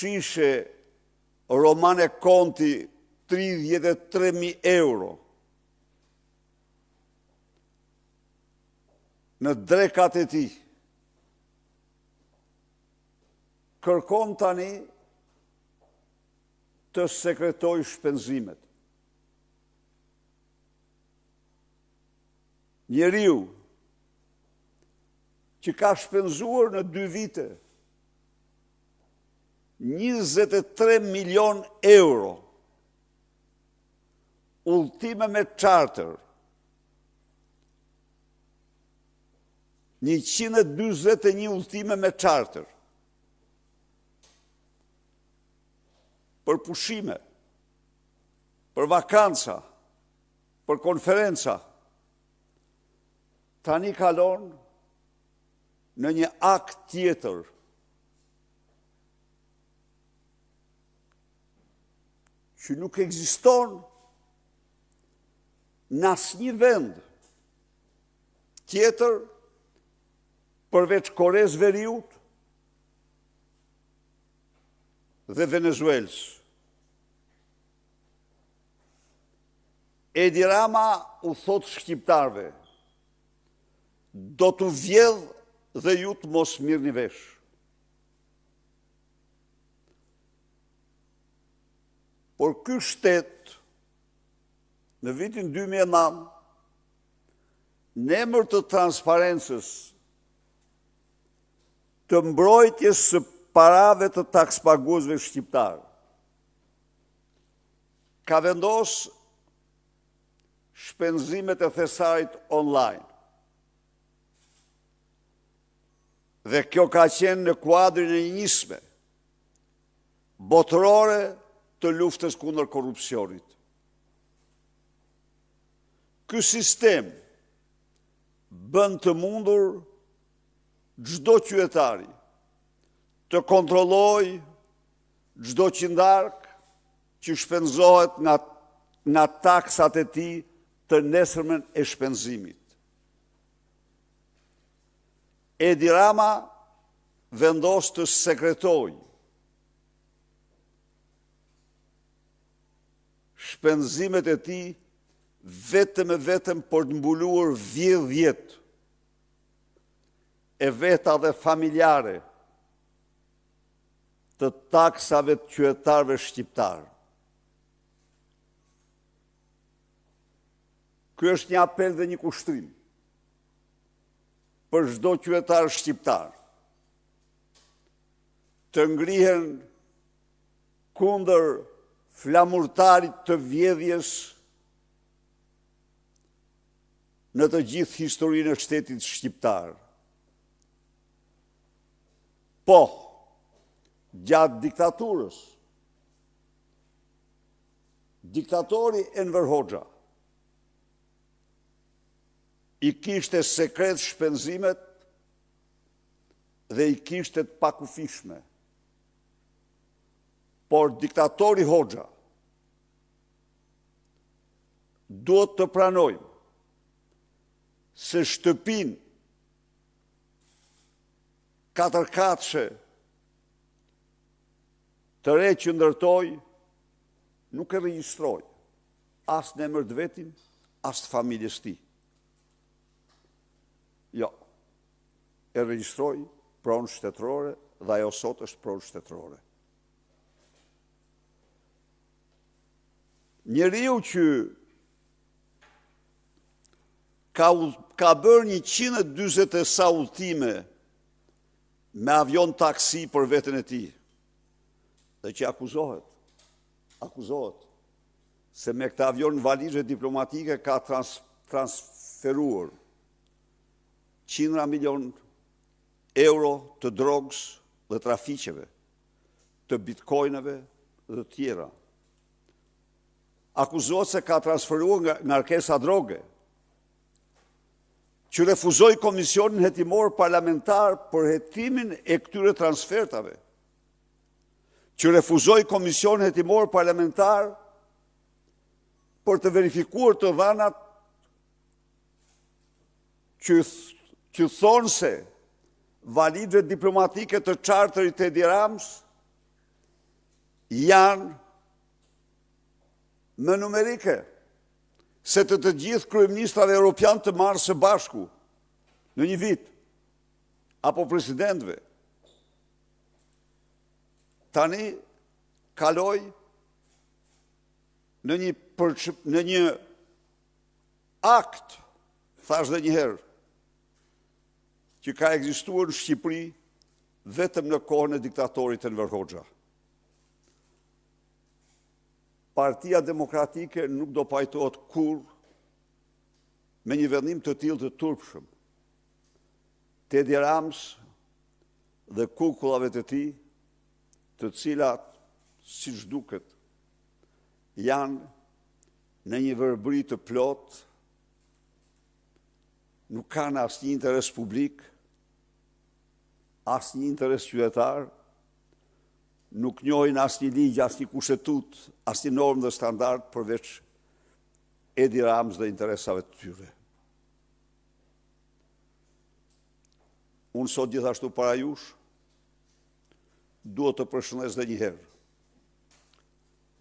shishe Romane Konti 33.000 euro në drekat e tij, kërkon tani të sekretoj shpenzimet. Njeriu që ka shpenzuar në 2 vite 23 milion euro udhëtime me charter, 141 udhëtime me charter, për pushime, për vakanca, për konferenca, tani kalon në një akt tjetër. Që nuk ekziston në asnjë vend tjetër përveç Koreas Veriut dhe Venezuelës. Edi Rama u thot shqiptarve, do t'u vjedh dhe ju të mos mirëni vesh. Por ky shtet, në vitin 2009, në emër të transparencës, të mbrojtjes së parave të takspaguesve shqiptar, ka vendos shpenzimet e thesarit online. Dhe kjo ka qenë në kuadrin e një nisme botërore të luftës kundër korrupsionit. Ky sistem bën të mundur çdo qytetari të kontrollojë çdo qindark që shpenzohet nga taksat e tij të nesërmen e shpenzimit. Edi Rama vendos të sekretojë shpenzimet e tij vetëm për të mbuluar vjedhjet e veta dhe familjare të taksave të qytetarëve shqiptar. Ky është një apel dhe një kushtrim për çdo qytetar shqiptar të ngrihen kundër flamurtarit të vjedhjes në të gjithë historinë e shtetit shqiptar. Po, gjatë diktaturës, diktatori Enver Hoxha i kishte sekret shpenzimet dhe i kishte të pakufishme. Por diktatori Hoxha duhet të pranojmë se shtëpin 4-katshe të re që ndërtoi nuk e regjistroi as në emër të vetin, as të familjes tij. Jo, e regjistroi pronë shtetërore dhe ajo sot është pronë shtetërore. Njeriu që ka bërë 140 e sa udhëtime me avion taksi për veten e tij, dhe që akuzohet se me këta avion valizhe diplomatike ka transferuar 100 milion euro të drogës dhe trafiqeve, të bitcoinëve dhe të tjera. Akuzohet se ka transferuar ngarkesa droge, që refuzoi Komisionin Hetimor Parlamentar për hetimin e këtyre transfertave, që refuzoi Komisionin Hetimor Parlamentar për të verifikuar të dhënat që thonë se validve diplomatike të charterit e Edi Ramës janë më numerike se të gjithë kryeministrave europian të marrë së bashku në një vit, apo presidentëve. Tani kaloj në një akt, thash dhe njëherë, që ka ekzistuar në Shqipëri vetëm në kohën e diktatorit Enver Hoxha. Partia Demokratike nuk do pajtohet kur me një vendim të tillë të turpshëm. Edi Rams dhe kukullave të tij, të cilat, siç duket, janë në një verbëri të plot, nuk kanë asnjë interes publik, asnjë interes qytetar, nuk njohin asnjë ligj, asnjë kushtetut, asnjë normë dhe standard përveç Edi Rams dhe interesave të tyre. Unë sot gjithashtu para jush, duhet të përshëndes dhe njëherë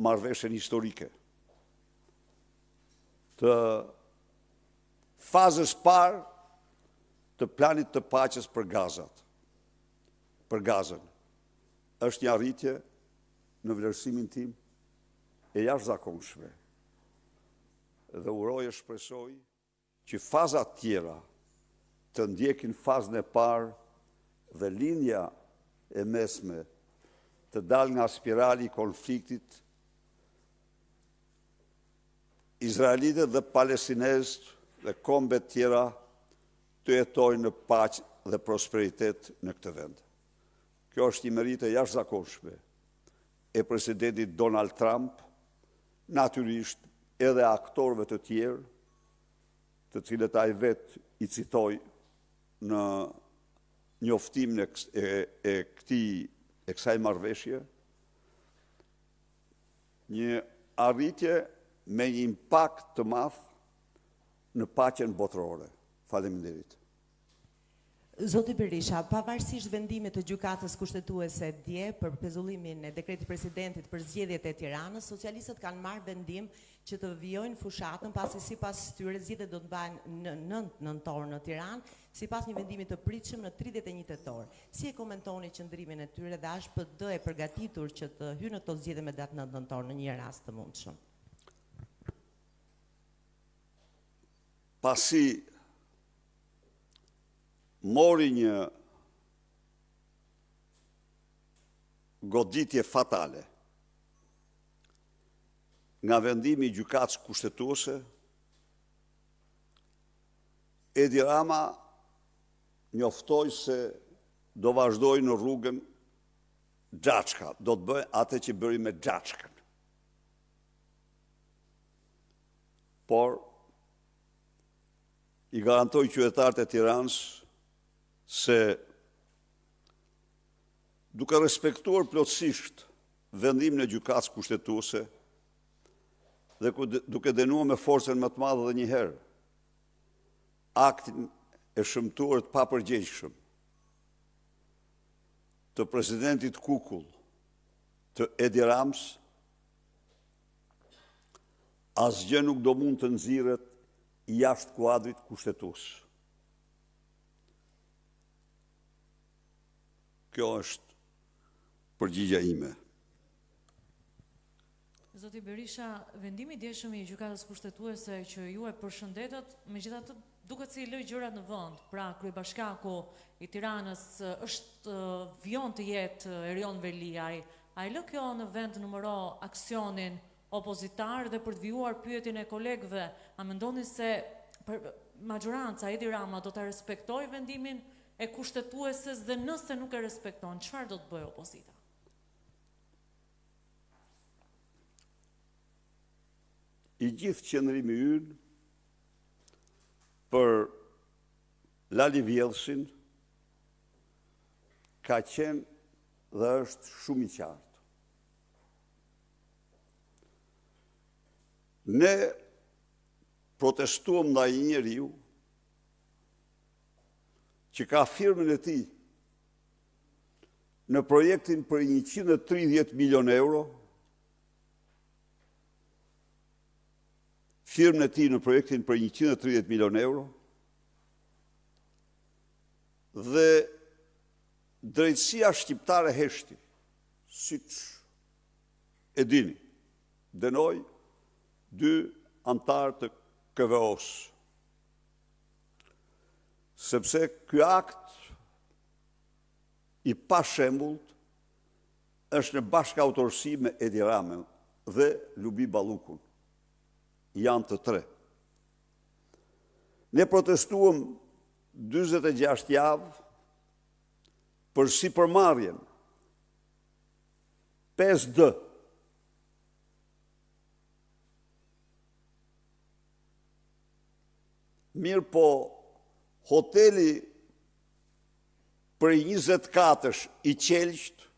marrëveshjen historike të fazës parë të planit të paqes për Gazën. Është një arritje në vlerësimin tim e jashtëzakonshme. Dhe uroj e shpresoj që fazat tjera të ndjekin fazën e parë dhe linja e mesme të dal nga spirali i konfliktit izraelitët dhe palestinezët dhe kombet tjera të jetojnë në paqë dhe prosperitet në këtë vend. Kjo është një meritë e jashtëzakonshme e presidentit Donald Trump, natyrisht edhe aktorëve të tjerë, të cilët ai vetë i citoi në njoftimin e kësaj marrëveshje, një arritje me një impakt të madh në paqen botërore. Faleminderit. Zoti Berisha, pavarësisht vendimit të gjykatës kushtetuese dje për pezullimin e dekretit presidentit për zgjedhjet e Tiranës, socialistët kanë marrë vendim që të vijojnë fushatën pasi sipas tyre zgjedhjet do të bëhen në 9 nëntor në Tiranë, sipas një vendimi të pritshëm në 31 tetor. Si e komentoni qëndrimin e tyre dhe është PD e përgatitur që të hyjë në këto zgjedhje me datë 9 nëntor në një rast të mundshëm? Pasi mori një goditje fatale nga vendimi i gjykatës kushtetuese, Edi Rama njoftoi se do vazhdoj në rrugën Xhaçka, do të bëj atë që bëri me Xhaçkën. Por i garantoj qytetarët e Tiranës se duke respektuar plotësisht vendimin e gjykatës kushtetuese dhe duke dënuar me forcën më të madhe edhe një herë aktin e shëmtuar të papërgjegjshëm të presidentit kukull të Edi Rams, asgjë nuk do mund të nxirret jashtë kuadrit kushtetues. Kjo është përgjigja ime. Zoti Berisha, vendimi i djeshëm i gjykatës kushtetuese që ju e përshëndetet, megjithatë duket se i lë gjërat në vend. Pra, kryebashkiaku i Tiranës vijon të jetë Erion Veliaj. A i lë kjo në vend të numëro aksionin opozitar dhe për të vijuar pyetjen e kolegëve, a mendoni se majoranca Edi Rama do ta respektojë vendimin e kushtetueses dhe nëse nuk e respekton, çfarë do të bëjë opozita? I gjithë qëndrimi ynë për Lali Vjellsin ka qenë dhe është shumë i qartë. Ne protestuam ndaj një njeriu që ka firmën e tij në projektin për 130 milion euro, firmën e tij në projektin për 130 milion euro, dhe drejtësia shqiptare heshti, siç e dini, dënoi 2 antarë të KVO-s. Sepse ky akt i pashembullt është në bashkëautorësi me Edi Ramën dhe Lubi Ballukun. Janë të 3. Ne protestuam 46 javë për sipërmarrjen 5D. Mirë po, hoteli për 20 katësh i Qelqt